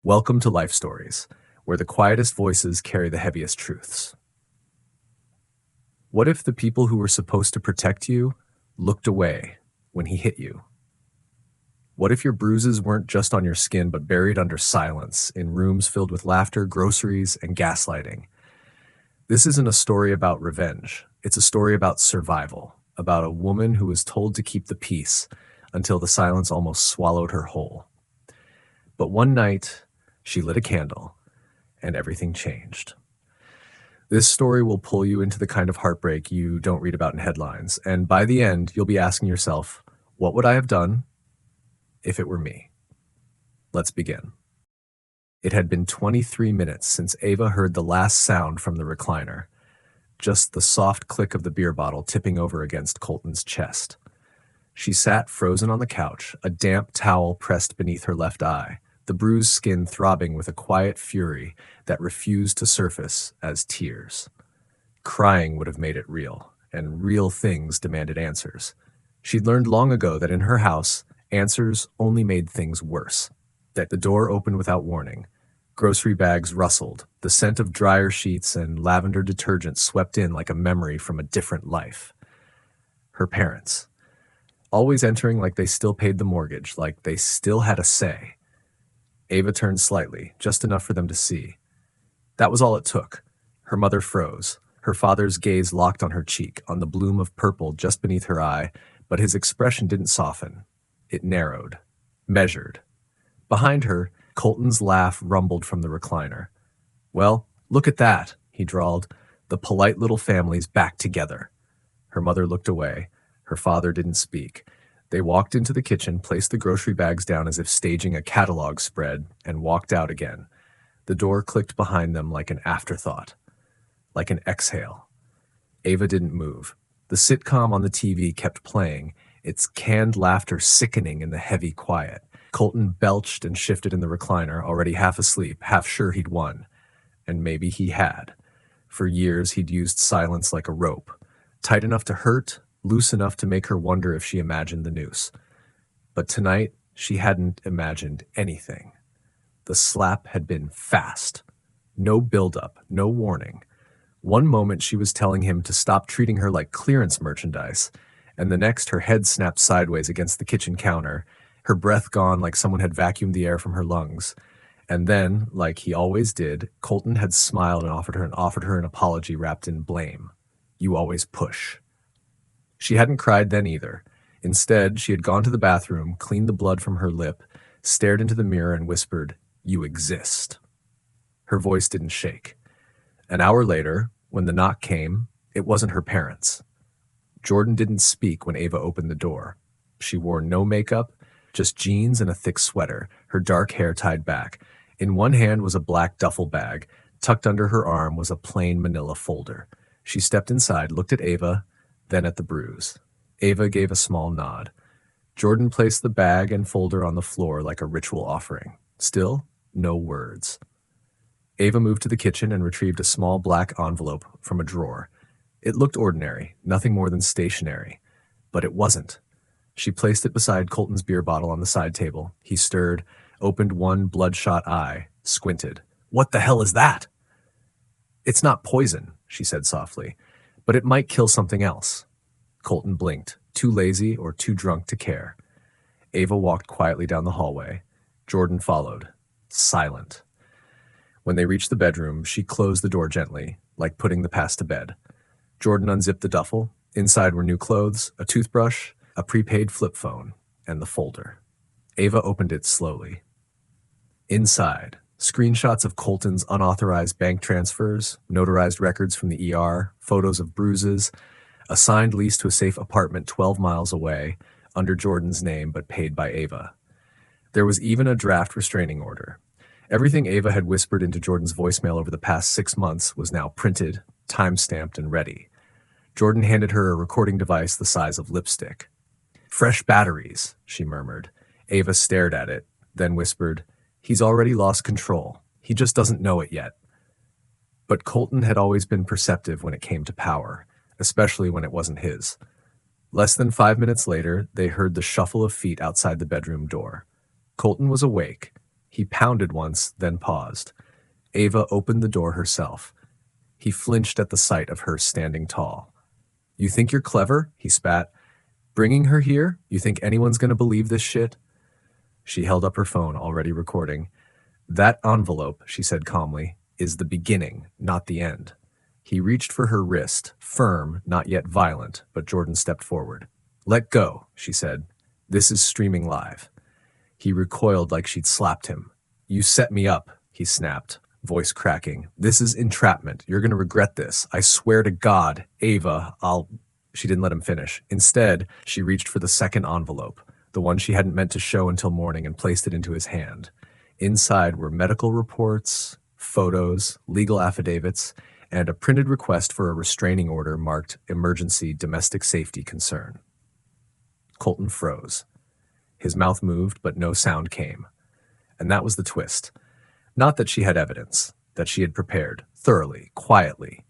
Welcome to Life Stories, where the quietest voices carry the heaviest truths. What if the people who were supposed to protect you looked away when he hit you? What if your bruises weren't just on your skin but buried under silence in rooms filled with laughter, groceries, and gaslighting? This isn't a story about revenge. It's a story about survival, about a woman who was told to keep the peace until the silence almost swallowed her whole. But one night, she lit a candle, and everything changed. This story will pull you into the kind of heartbreak you don't read about in headlines, and by the end, you'll be asking yourself, what would I have done if it were me? Let's begin. It had been 23 minutes since Ava heard the last sound from the recliner, just the soft click of the beer bottle tipping over against Colton's chest. She sat frozen on the couch, a damp towel pressed beneath her left eye, the bruised skin throbbing with a quiet fury that refused to surface as tears. Crying would have made it real, and real things demanded answers. She'd learned long ago that in her house, answers only made things worse. That the door opened without warning. Grocery bags rustled, the scent of dryer sheets and lavender detergent swept in like a memory from a different life. Her parents, always entering like they still paid the mortgage, like they still had a say. Ava turned slightly, just enough for them to see. That was all it took. Her mother froze, her father's gaze locked on her cheek, on the bloom of purple just beneath her eye, but his expression didn't soften. It narrowed, measured. Behind her, Colton's laugh rumbled from the recliner. "Well, look at that," he drawled. "The polite little family's back together." Her mother looked away. Her father didn't speak. They walked into the kitchen, placed the grocery bags down as if staging a catalog spread, and walked out again. The door clicked behind them like an afterthought, like an exhale. Ava didn't move. The sitcom on the TV kept playing, its canned laughter sickening in the heavy quiet. Colton belched and shifted in the recliner, already half asleep, half sure he'd won. And maybe he had. For years, he'd used silence like a rope, tight enough to hurt, loose enough to make her wonder if she imagined the noose. But tonight, she hadn't imagined anything. The slap had been fast. No buildup, no warning. One moment she was telling him to stop treating her like clearance merchandise, and the next her head snapped sideways against the kitchen counter, her breath gone like someone had vacuumed the air from her lungs. And then, like he always did, Colton had smiled and offered her an apology wrapped in blame. "You always push." She hadn't cried then either. Instead, she had gone to the bathroom, cleaned the blood from her lip, stared into the mirror and whispered, "You exist." Her voice didn't shake. An hour later, when the knock came, it wasn't her parents. Jordan didn't speak when Ava opened the door. She wore no makeup, just jeans and a thick sweater, her dark hair tied back. In one hand was a black duffel bag. Tucked under her arm was a plain manila folder. She stepped inside, looked at Ava, then at the Bruise. Ava gave a small nod. Jordan placed the bag and folder on the floor like a ritual offering. Still, no words. Ava moved to the kitchen and retrieved a small black envelope from a drawer. It looked ordinary, nothing more than stationery. But it wasn't. She placed it beside Colton's beer bottle on the side table. He stirred, opened one bloodshot eye, squinted. "What the hell is that?" "It's not poison," she said softly, "but it might kill something else." Colton blinked, too lazy or too drunk to care. Ava walked quietly down the hallway. Jordan followed, silent. When they reached the bedroom, she closed the door gently, like putting the past to bed. Jordan unzipped the duffel. Inside were new clothes, a toothbrush, a prepaid flip phone, and the folder. Ava opened it slowly. Inside, screenshots of Colton's unauthorized bank transfers, notarized records from the ER, photos of bruises, a signed lease to a safe apartment 12 miles away, under Jordan's name but paid by Ava. There was even a draft restraining order. Everything Ava had whispered into Jordan's voicemail over the past 6 months was now printed, time-stamped, and ready. Jordan handed her a recording device the size of lipstick. "Fresh batteries," she murmured. Ava stared at it, then whispered, "He's already lost control. He just doesn't know it yet." But Colton had always been perceptive when it came to power, especially when it wasn't his. Less than 5 minutes later, they heard the shuffle of feet outside the bedroom door. Colton was awake, He pounded once, then paused. Ava opened the door herself. He flinched at the sight of her standing tall. "You think you're clever?" he spat. "Bringing her here? You think anyone's gonna believe this shit?" She held up her phone, already recording. "That envelope," she said calmly, "is the beginning, not the end." He reached for her wrist, firm, not yet violent, but Jordan stepped forward. "Let go," she said. "This is streaming live." He recoiled like she'd slapped him. "You set me up," he snapped, voice cracking. "This is entrapment. You're going to regret this. I swear to God, Ava, I'll—" She didn't let him finish. Instead, she reached for the second envelope, the one she hadn't meant to show until morning, and placed it into his hand. Inside were medical reports, photos, legal affidavits, and a printed request for a restraining order marked Emergency Domestic Safety Concern. Colton froze. His mouth moved, but no sound came. And that was the twist. Not that she had evidence, that she had prepared, thoroughly, quietly.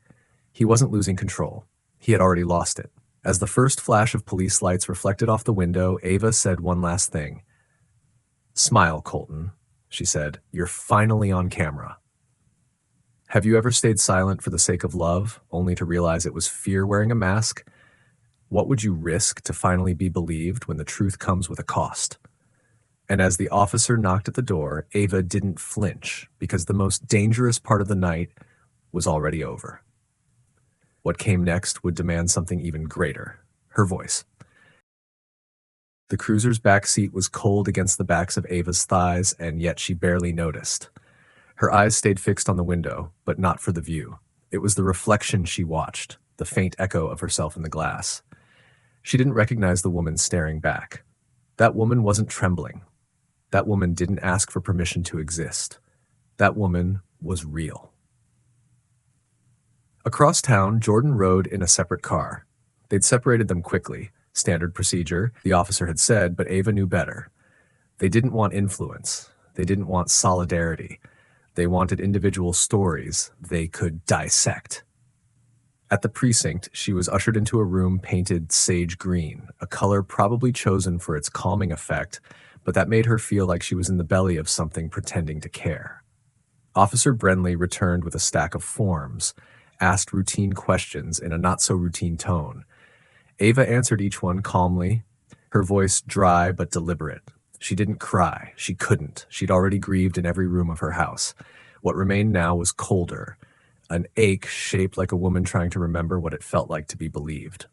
He wasn't losing control. He had already lost it. As the first flash of police lights reflected off the window, Ava said one last thing. "Smile, Colton," she said. "You're finally on camera." Have you ever stayed silent for the sake of love, only to realize it was fear wearing a mask? What would you risk to finally be believed when the truth comes with a cost? And as the officer knocked at the door, Ava didn't flinch, because the most dangerous part of the night was already over. What came next would demand something even greater. Her voice. The cruiser's back seat was cold against the backs of Ava's thighs, and yet she barely noticed. Her eyes stayed fixed on the window, but not for the view. It was the reflection she watched, the faint echo of herself in the glass. She didn't recognize the woman staring back. That woman wasn't trembling. That woman didn't ask for permission to exist. That woman was real. Across town, Jordan rode in a separate car. They'd separated them quickly. Standard procedure, the officer had said, but Ava knew better. They didn't want influence. They didn't want solidarity. They wanted individual stories they could dissect. At the precinct, she was ushered into a room painted sage green, a color probably chosen for its calming effect, but that made her feel like she was in the belly of something pretending to care. Officer Brenly returned with a stack of forms, asked routine questions in a not-so-routine tone. Ava answered each one calmly, her voice dry but deliberate. She didn't cry. She couldn't. She'd already grieved in every room of her house. What remained now was colder, an ache shaped like a woman trying to remember what it felt like to be believed.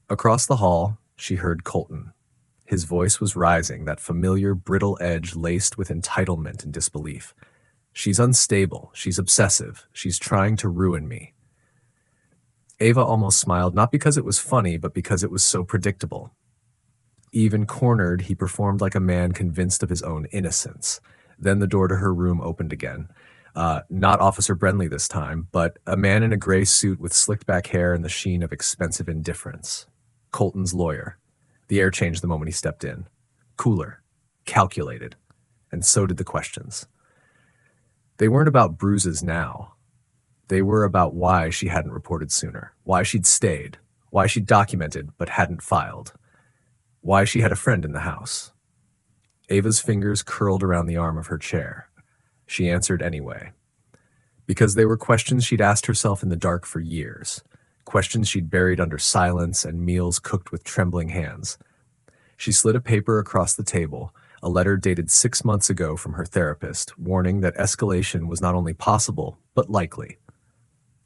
Across the hall, she heard Colton. His voice was rising, that familiar, brittle edge laced with entitlement and disbelief. "She's unstable. She's obsessive. She's trying to ruin me." Ava almost smiled, not because it was funny, but because it was so predictable. Even cornered, he performed like a man convinced of his own innocence. Then the door to her room opened again. Not Officer Brenly this time, but a man in a gray suit with slicked back hair and the sheen of expensive indifference. Colton's lawyer. The air changed the moment he stepped in. Cooler. Calculated. And so did the questions. They weren't about bruises now. They were about why she hadn't reported sooner, why she'd stayed, why she'd documented but hadn't filed, why she had a friend in the house. Ava's fingers curled around the arm of her chair. She answered anyway. Because they were questions she'd asked herself in the dark for years, questions she'd buried under silence and meals cooked with trembling hands. She slid a paper across the table, a letter dated 6 months ago from her therapist, warning that escalation was not only possible, but likely.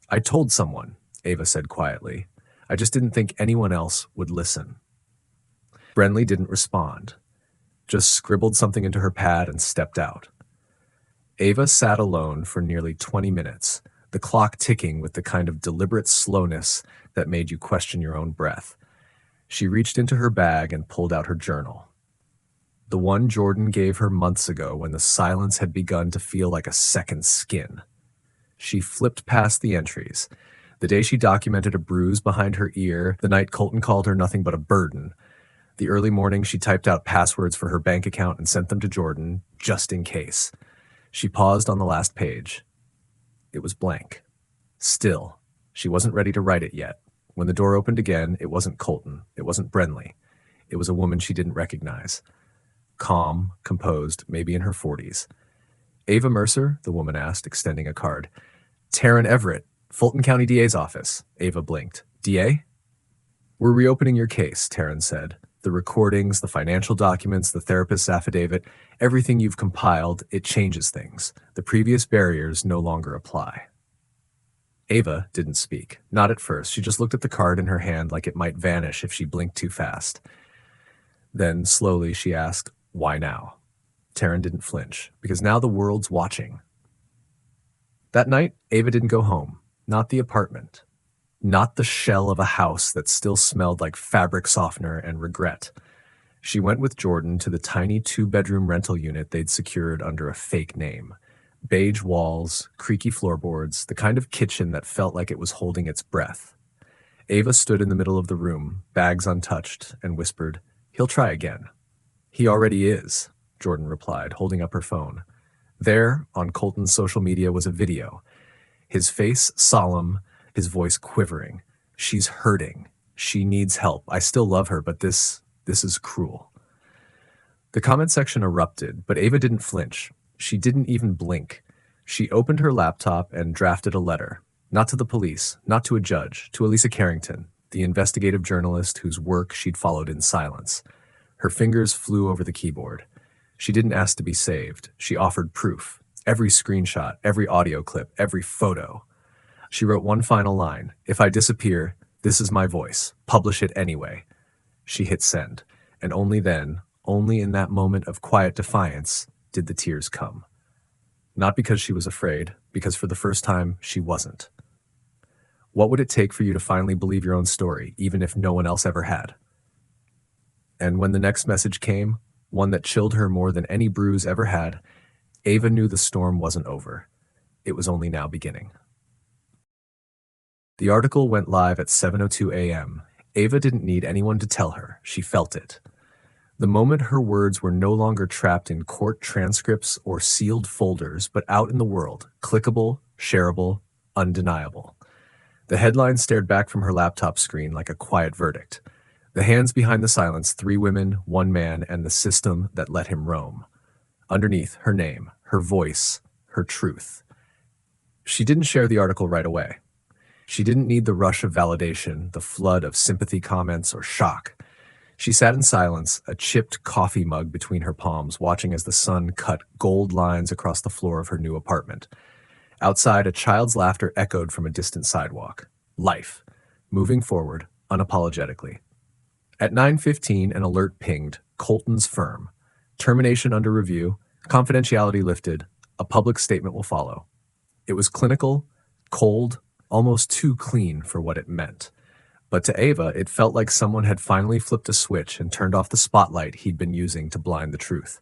"I told someone," Ava said quietly. "I just didn't think anyone else would listen." Brenly didn't respond, just scribbled something into her pad and stepped out. Ava sat alone for nearly 20 minutes, the clock ticking with the kind of deliberate slowness that made you question your own breath. She reached into her bag and pulled out her journal. The one Jordan gave her months ago when the silence had begun to feel like a second skin. She flipped past the entries. The day she documented a bruise behind her ear, the night Colton called her nothing but a burden. The early morning she typed out passwords for her bank account and sent them to Jordan, just in case. She paused on the last page. It was blank. Still, she wasn't ready to write it yet. When the door opened again, it wasn't Colton. It wasn't Brenly. It was a woman she didn't recognize. calm, composed, maybe in her 40s. Ava Mercer, the woman asked, extending a card. Taryn Everett, Fulton County DA's office. Ava blinked. DA? We're reopening your case, Taryn said. The recordings, the financial documents, the therapist's affidavit, everything you've compiled, it changes things. The previous barriers no longer apply. Ava didn't speak. Not at first. She just looked at the card in her hand like it might vanish if she blinked too fast. Then, slowly, she asked, why now? Taryn didn't flinch, because now the world's watching. That night, Ava didn't go home. Not the apartment. Not the shell of a house that still smelled like fabric softener and regret. She went with Jordan to the tiny 2-bedroom rental unit they'd secured under a fake name. Beige walls, creaky floorboards, the kind of kitchen that felt like it was holding its breath. Ava stood in the middle of the room, bags untouched, and whispered, "He'll try again." "He already is," Jordan replied, holding up her phone. There, on Colton's social media, was a video. His face solemn, his voice quivering. "She's hurting. She needs help. I still love her, but this is cruel." The comment section erupted, but Ava didn't flinch. She didn't even blink. She opened her laptop and drafted a letter. Not to the police, not to a judge, to Elisa Carrington, the investigative journalist whose work she'd followed in silence. Her fingers flew over the keyboard. She didn't ask to be saved. She offered proof. Every screenshot, every audio clip, every photo. She wrote one final line. "If I disappear, this is my voice. Publish it anyway." She hit send. And only then, only in that moment of quiet defiance, did the tears come. Not because she was afraid, because for the first time, she wasn't. What would it take for you to finally believe your own story, even if no one else ever had? And when the next message came, one that chilled her more than any bruise ever had, Ava knew the storm wasn't over. It was only now beginning. The article went live at 7:02 a.m. Ava didn't need anyone to tell her. She felt it. The moment her words were no longer trapped in court transcripts or sealed folders, but out in the world, clickable, shareable, undeniable. The headline stared back from her laptop screen like a quiet verdict. The hands behind the silence, 3 women, 1 man, and the system that let him roam. Underneath, her name, her voice, her truth. She didn't share the article right away. She didn't need the rush of validation, the flood of sympathy comments, or shock. She sat in silence, a chipped coffee mug between her palms, watching as the sun cut gold lines across the floor of her new apartment. Outside, a child's laughter echoed from a distant sidewalk. Life, moving forward, unapologetically. At 9:15, an alert pinged, Colton's firm. Termination under review, confidentiality lifted, a public statement will follow. It was clinical, cold, almost too clean for what it meant. But to Ava, it felt like someone had finally flipped a switch and turned off the spotlight he'd been using to blind the truth.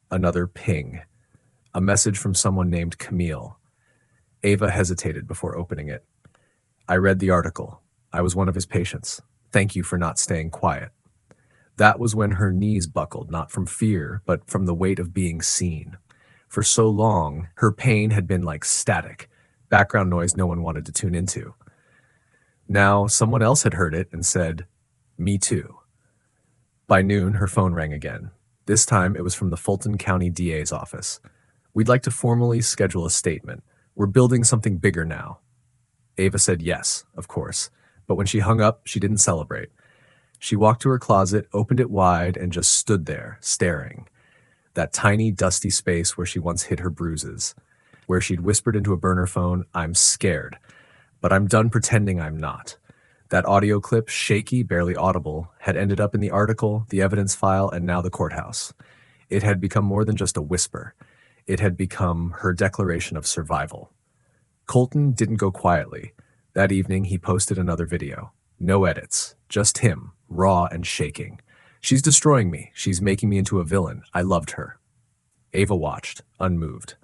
Another ping. A message from someone named Camille. Ava hesitated before opening it. "I read the article. I was one of his patients. Thank you for not staying quiet." That was when her knees buckled, not from fear, but from the weight of being seen. For so long, her pain had been like static, background noise no one wanted to tune into. Now, someone else had heard it and said, "Me too." By noon, her phone rang again. This time, it was from the Fulton County DA's office. "We'd like to formally schedule a statement. We're building something bigger now." Ava said yes, of course, but when she hung up, she didn't celebrate. She walked to her closet, opened it wide, and just stood there, staring. That tiny, dusty space where she once hid her bruises, where she'd whispered into a burner phone, "I'm scared, but I'm done pretending I'm not." That audio clip, shaky, barely audible, had ended up in the article, the evidence file, and now the courthouse. It had become more than just a whisper. It had become her declaration of survival. Colton didn't go quietly. That evening, he posted another video. No edits, just him, raw and shaking. "She's destroying me. She's making me into a villain. I loved her." Ava watched, unmoved.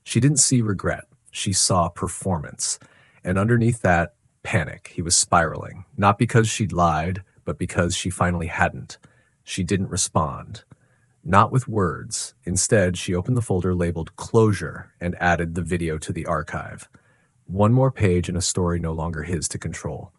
She didn't see regret. She saw performance. And underneath that, panic. He was spiraling. Not because she'd lied, but because she finally hadn't. She didn't respond. Not with words. Instead, she opened the folder labeled Closure and added the video to the archive. One more page in a story no longer his to control.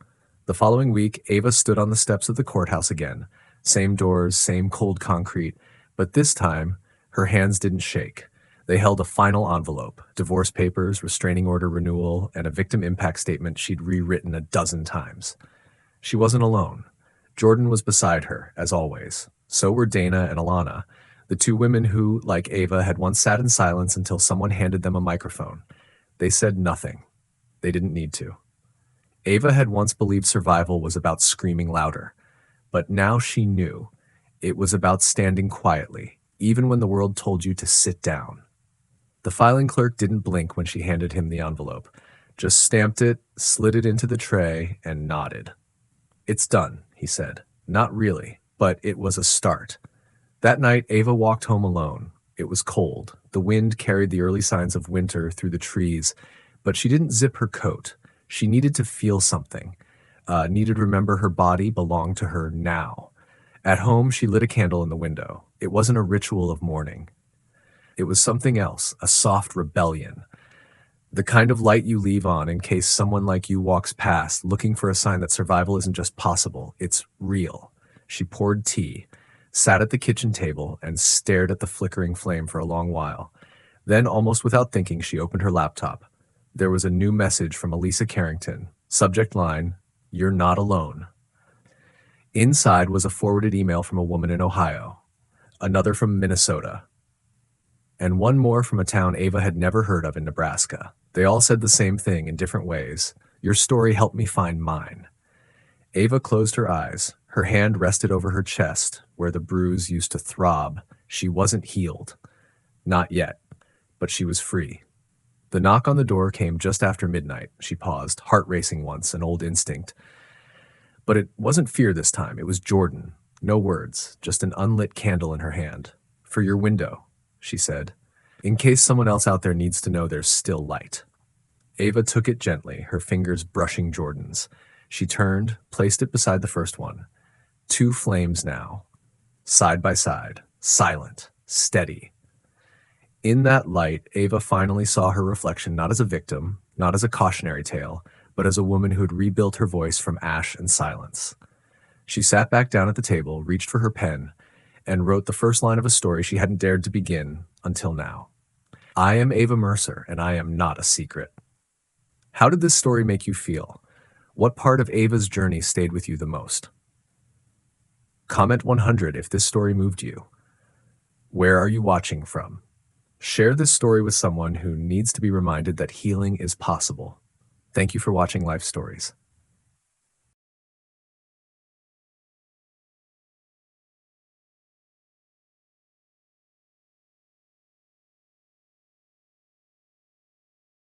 The following week, Ava stood on the steps of the courthouse again. Same doors, same cold concrete, But this time, her hands didn't shake. They held a final envelope, divorce papers, restraining order renewal, and a victim impact statement she'd rewritten a dozen times. She wasn't alone. Jordan was beside her, as always. So were Dana and Alana, the two women who, like Ava, had once sat in silence until someone handed them a microphone. They said nothing. They didn't need to. Ava had once believed survival was about screaming louder, but now she knew it was about standing quietly, even when the world told you to sit down. The filing clerk didn't blink when she handed him the envelope, just stamped it, slid it into the tray, and nodded. "It's done," he said. Not really, but it was a start. That night, Ava walked home alone. It was cold. The wind carried the early signs of winter through the trees, but she didn't zip her coat. She needed to feel something, needed to remember her body belonged to her now. At home, she lit a candle in the window. It wasn't a ritual of mourning. It was something else, a soft rebellion. The kind of light you leave on in case someone like you walks past, looking for a sign that survival isn't just possible, it's real. She poured tea, sat at the kitchen table, and stared at the flickering flame for a long while. Then, almost without thinking, she opened her laptop. There was a new message from Elisa Carrington. Subject line, "You're not alone." Inside was a forwarded email from a woman in Ohio, another from Minnesota, and one more from a town Ava had never heard of in Nebraska. They all said the same thing in different ways. "Your story helped me find mine." Ava closed her eyes. Her hand rested over her chest, where the bruise used to throb. She wasn't healed. Not yet, but she was free. The knock on the door came just after midnight. She paused, heart racing once, an old instinct. But it wasn't fear this time. It was Jordan. No words, just an unlit candle in her hand. "For your window," she said, "in case someone else out there needs to know there's still light." Ava took it gently, her fingers brushing Jordan's. She turned, placed it beside the first one. Two flames now, side by side, silent, steady. In that light, Ava finally saw her reflection not as a victim, not as a cautionary tale, but as a woman who had rebuilt her voice from ash and silence. She sat back down at the table, reached for her pen, and wrote the first line of a story she hadn't dared to begin until now. "I am Ava Mercer, and I am not a secret." How did this story make you feel? What part of Ava's journey stayed with you the most? Comment 100 if this story moved you. Where are you watching from? Share this story with someone who needs to be reminded that healing is possible. Thank you for watching Life Stories.